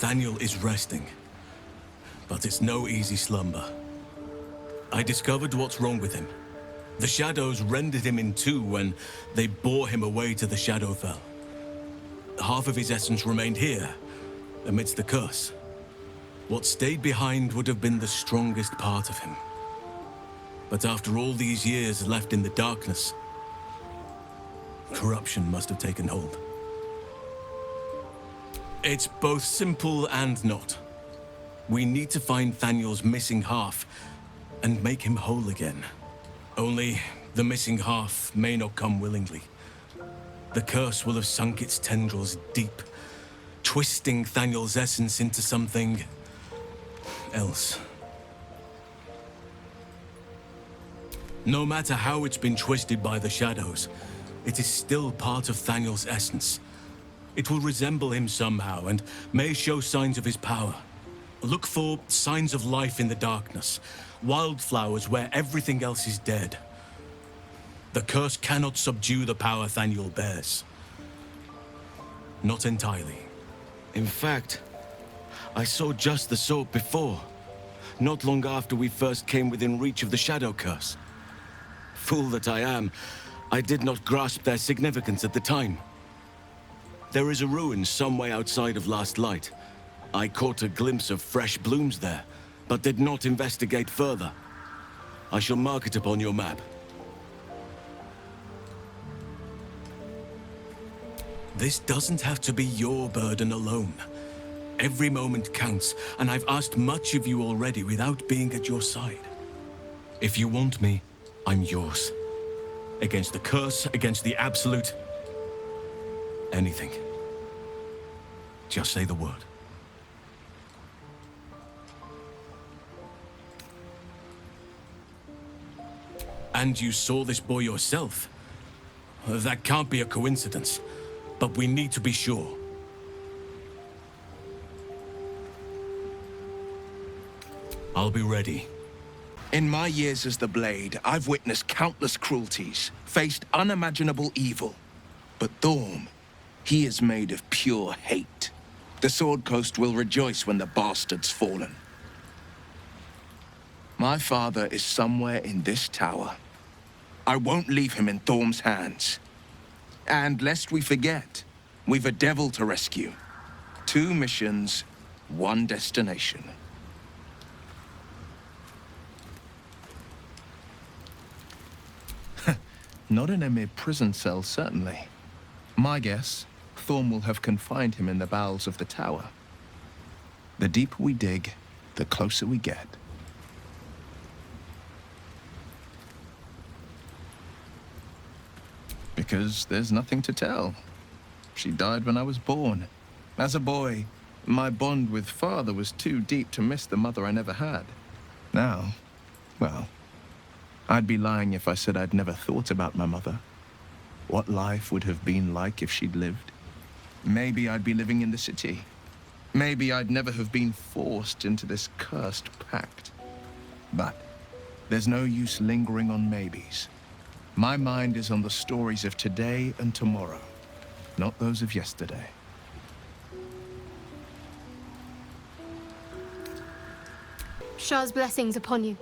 Thaniel is resting, but it's no easy slumber. I discovered what's wrong with him. The shadows rendered him in two when they bore him away to the Shadowfell. Half of his essence remained here, amidst the curse. What stayed behind would have been the strongest part of him. But after all these years left in the darkness, corruption must have taken hold. It's both simple and not. We need to find Thaniel's missing half and make him whole again. Only the missing half may not come willingly. The curse will have sunk its tendrils deep, twisting Thaniel's essence into something else. No matter how it's been twisted by the shadows, it is still part of Thaniel's essence. It will resemble him somehow and may show signs of his power. Look for signs of life in the darkness, wildflowers where everything else is dead. The curse cannot subdue the power Thaniel bears. Not entirely. In fact, I saw just the sort before, not long after we first came within reach of the Shadow Curse. Fool that I am, I did not grasp their significance at the time. There is a ruin some way outside of Last Light. I caught a glimpse of fresh blooms there, but did not investigate further. I shall mark it upon your map. This doesn't have to be your burden alone. Every moment counts, and I've asked much of you already without being at your side. If you want me, I'm yours. Against the curse, against the absolute... anything. Just say the word. And you saw this boy yourself. That can't be a coincidence, but we need to be sure. I'll be ready. In my years as the Blade, I've witnessed countless cruelties, faced unimaginable evil. But Thorm, he is made of pure hate. The Sword Coast will rejoice when the bastard's fallen. My father is somewhere in this tower. I won't leave him in Thorm's hands. And lest we forget, we've a devil to rescue. 2 missions, 1 destination. Not in a mere prison cell, certainly. My guess, Thorm will have confined him in the bowels of the tower. The deeper we dig, the closer we get. Because there's nothing to tell. She died when I was born. As a boy, my bond with father was too deep to miss the mother I never had. Now, well, I'd be lying if I said I'd never thought about my mother. What life would have been like if she'd lived. Maybe I'd be living in the city. Maybe I'd never have been forced into this cursed pact. But there's no use lingering on maybes. My mind is on the stories of today and tomorrow, not those of yesterday. Shah's blessings upon you.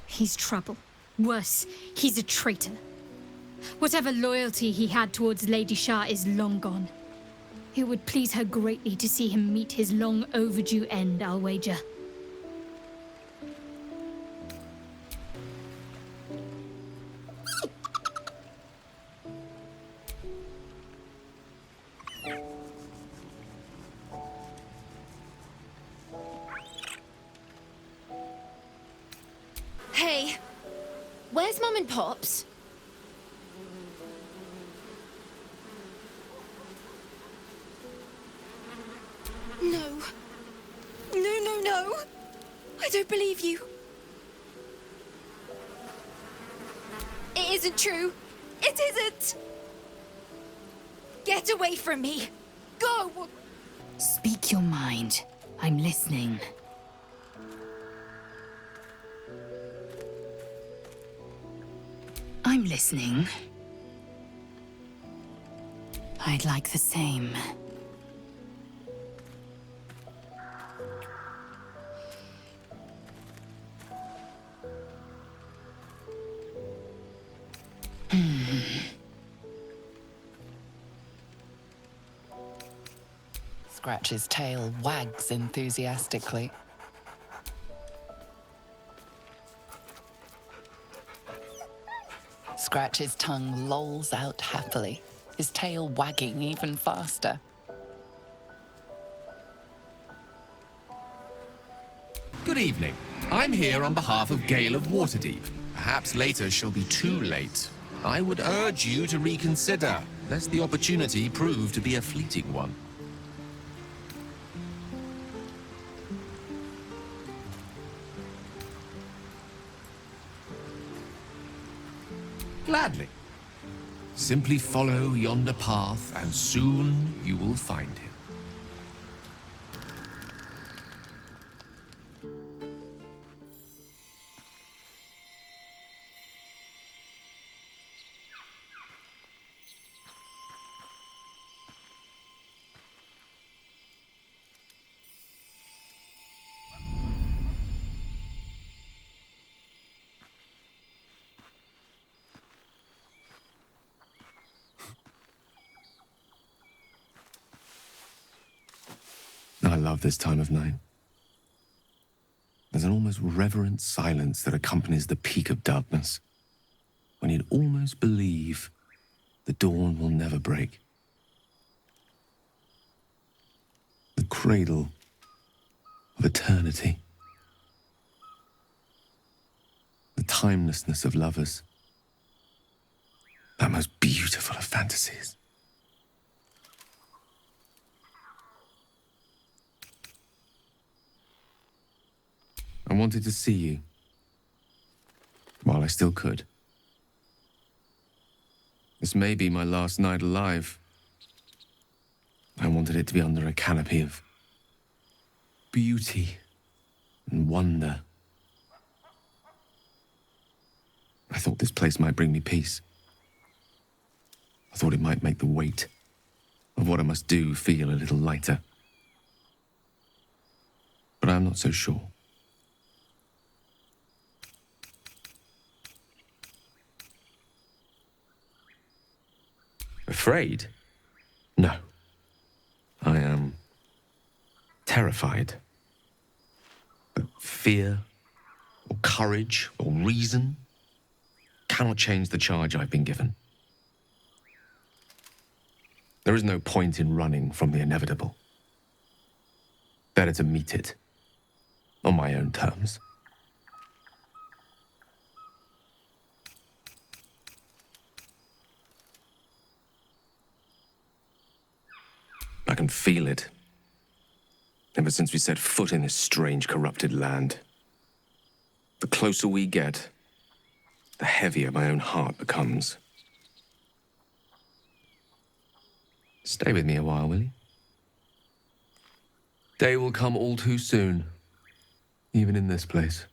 He's trouble. Worse, he's a traitor. Whatever loyalty he had towards Lady Shah is long gone. It would please her greatly to see him meet his long overdue end, I'll wager. Hey, where's Mum and Pops? No. No. I don't believe you. It isn't true. It isn't. Get away from me. Go. Speak your mind. I'm listening. I'm listening. I'd like the same. Scratch's tail wags enthusiastically. Scratch's tongue lolls out happily, his tail wagging even faster. Good evening. I'm here on behalf of Gale of Waterdeep. Perhaps later she'll be too late. I would urge you to reconsider, lest the opportunity prove to be a fleeting one. Gladly. Simply follow yonder path, and soon you will find him. I love this time of night. There's an almost reverent silence that accompanies the peak of darkness, when you'd almost believe the dawn will never break. The cradle of eternity. The timelessness of lovers. That most beautiful of fantasies. I wanted to see you, while I still could. This may be my last night alive. I wanted it to be under a canopy of beauty and wonder. I thought this place might bring me peace. I thought it might make the weight of what I must do feel a little lighter. But I'm not so sure. Afraid? No. I am terrified. But fear, or courage, or reason cannot change the charge I've been given. There is no point in running from the inevitable. Better to meet it on my own terms. I can feel it. Ever since we set foot in this strange, corrupted land. The closer we get, the heavier my own heart becomes. Stay with me a while, will you? Day will come all too soon, even in this place.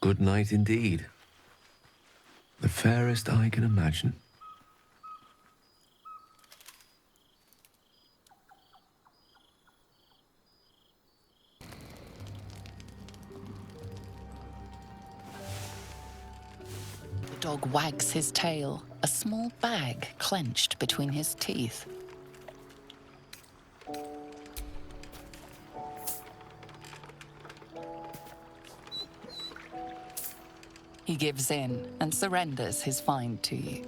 Good night indeed. The fairest I can imagine. The dog wags his tail, a small bag clenched between his teeth. He gives in and surrenders his find to you.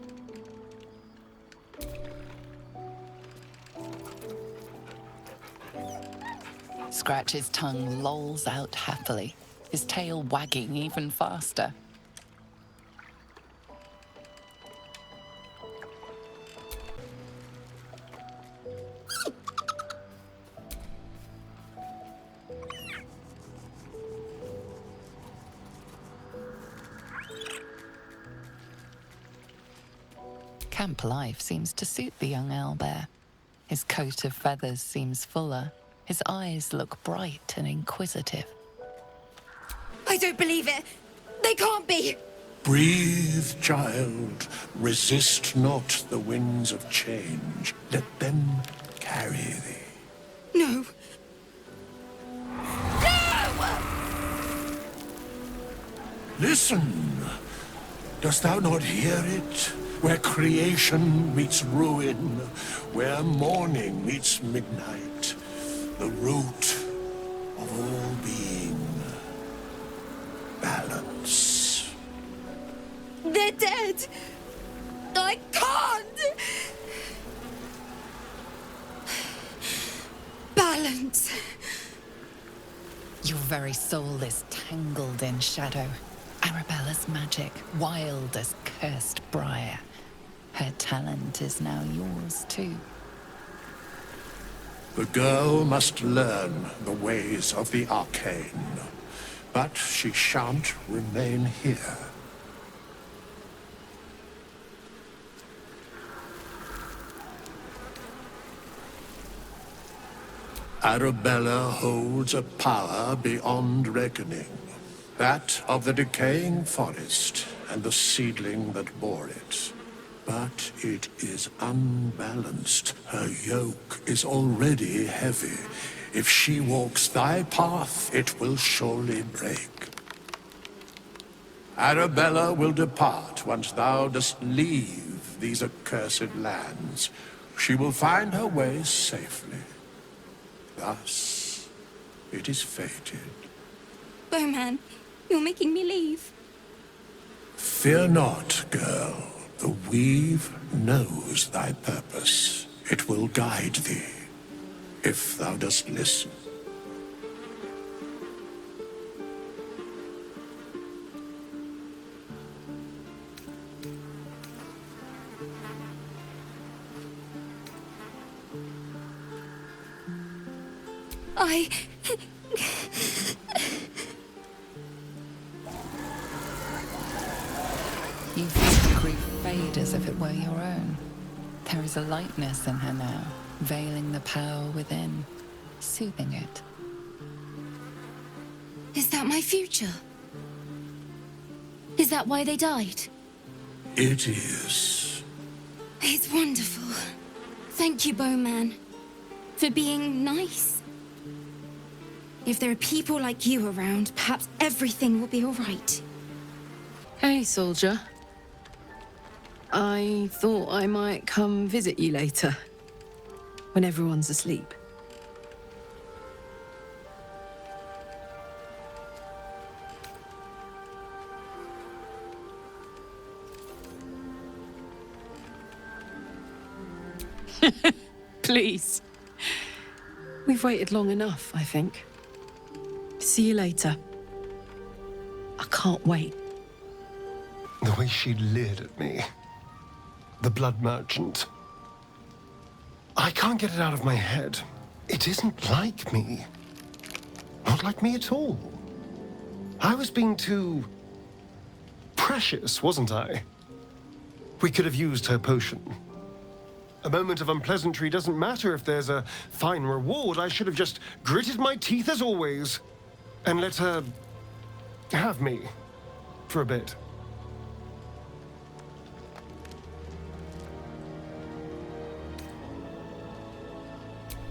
Scratch's tongue lolls out happily, his tail wagging even faster. Camp life seems to suit the young owlbear. His coat of feathers seems fuller. His eyes look bright and inquisitive. I don't believe it. They can't be. Breathe, child. Resist not the winds of change. Let them carry thee. No. Listen. Dost thou not hear it? Where creation meets ruin, where morning meets midnight, the root of all being. Balance. They're dead. I can't. Balance. Your very soul is tangled in shadow. Arabella's magic, wild as cursed briar. Her talent is now yours too. The girl must learn the ways of the arcane, but she shan't remain here. Arabella holds a power beyond reckoning. That of the decaying forest and the seedling that bore it. But it is unbalanced. Her yoke is already heavy. If she walks thy path, it will surely break. Arabella will depart once thou dost leave these accursed lands. She will find her way safely. Thus, it is fated. Bowman, you're making me leave. Fear not, girl. The weave knows thy purpose. It will guide thee, if thou dost listen. You feel the grief fade as if it were your own. There is a lightness in her now, veiling the power within, soothing it. Is that my future? Is that why they died? It is. It's wonderful. Thank you, Bowman, for being nice. If there are people like you around, perhaps everything will be all right. Hey, soldier. I thought I might come visit you later, when everyone's asleep. Please. We've waited long enough, I think. See you later. I can't wait. The way she leered at me. The blood merchant. I can't get it out of my head. It isn't like me. Not like me at all. I was being too precious, wasn't I? We could have used her potion. A moment of unpleasantry doesn't matter if there's a fine reward. I should have just gritted my teeth as always and let her have me for a bit.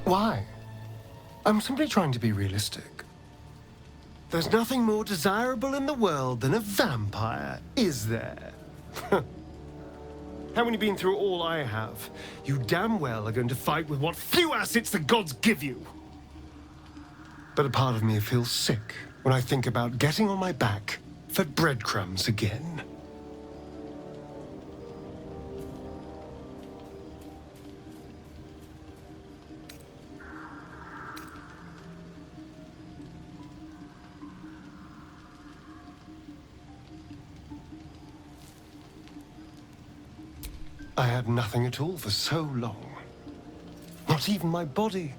Why? I'm simply trying to be realistic. There's nothing more desirable in the world than a vampire, is there? Haven't you been through all I have? You damn well are going to fight with what few assets the gods give you. But a part of me feels sick when I think about getting on my back for breadcrumbs again. I had nothing at all for so long. Not even my body.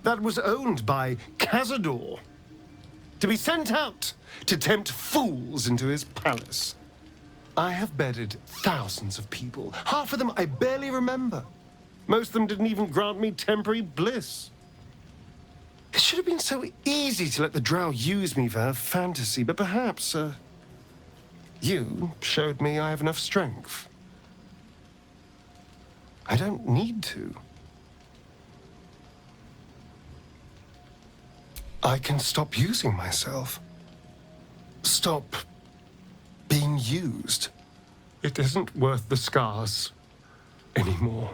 That was owned by Cazador. To be sent out to tempt fools into his palace. I have bedded thousands of people. Half of them I barely remember. Most of them didn't even grant me temporary bliss. It should have been so easy to let the drow use me for her fantasy, but perhaps, you showed me I have enough strength. I don't need to. I can stop using myself. Stop being used. It isn't worth the scars anymore.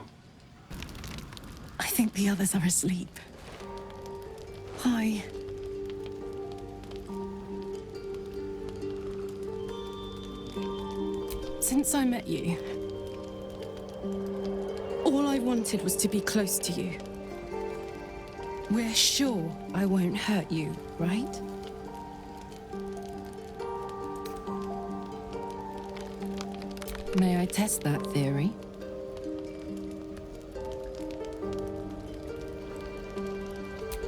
I think the others are asleep. Hi. Since I met you, all I wanted was to be close to you. We're sure I won't hurt you, right? May I test that theory?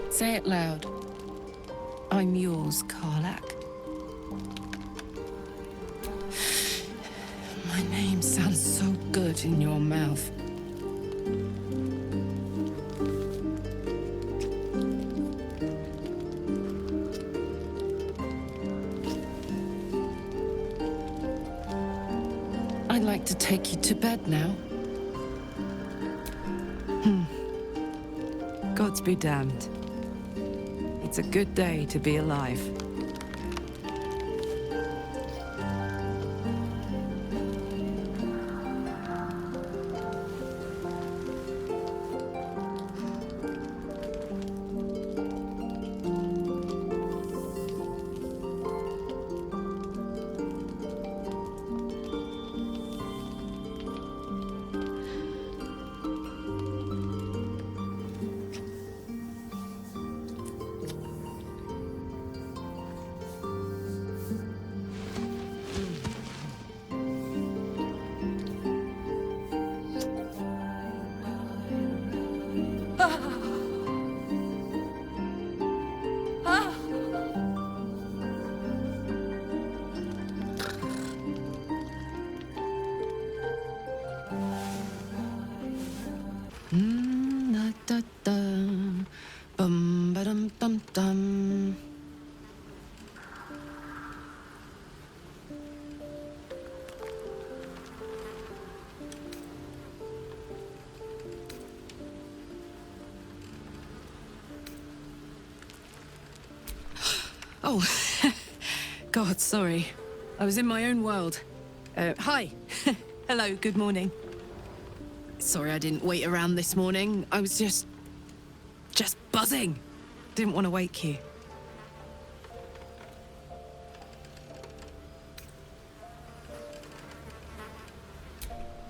Say it loud. I'm yours, Karlach. My name sounds so good in your mouth. I'd like to take you to bed now. Gods be damned. It's a good day to be alive. Oh, God, sorry. I was in my own world. Hi. Hello, good morning. Sorry I didn't wait around this morning. I was just buzzing. Didn't want to wake you.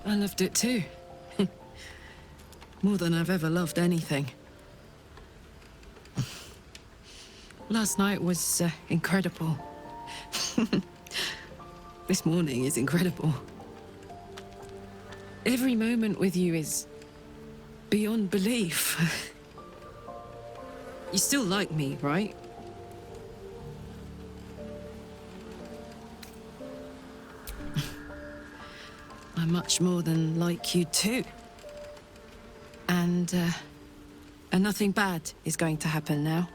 I loved it too. More than I've ever loved anything. Last night was incredible. This morning is incredible. Every moment with you is beyond belief. You still like me, right? I'm much more than like you too. And nothing bad is going to happen now.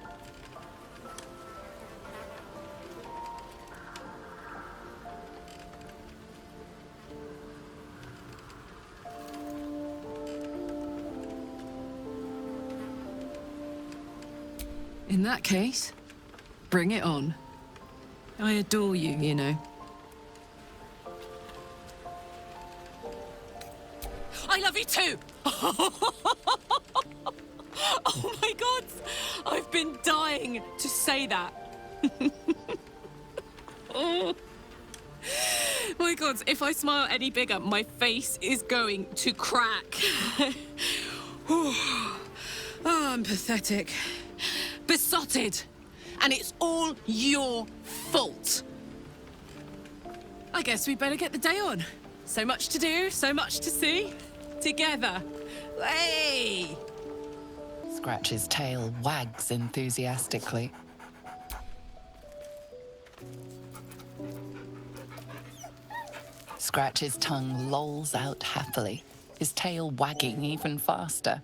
In that case, bring it on. I adore you, you know. I love you too! Oh my God! I've been dying to say that. Oh. My God, if I smile any bigger, my face is going to crack. Oh, I'm pathetic. Besotted. And it's all your fault. I guess we better get the day on. So much to do, so much to see. Together. Hey! Scratch's tail wags enthusiastically. Scratch's tongue lolls out happily. his tail wagging even faster.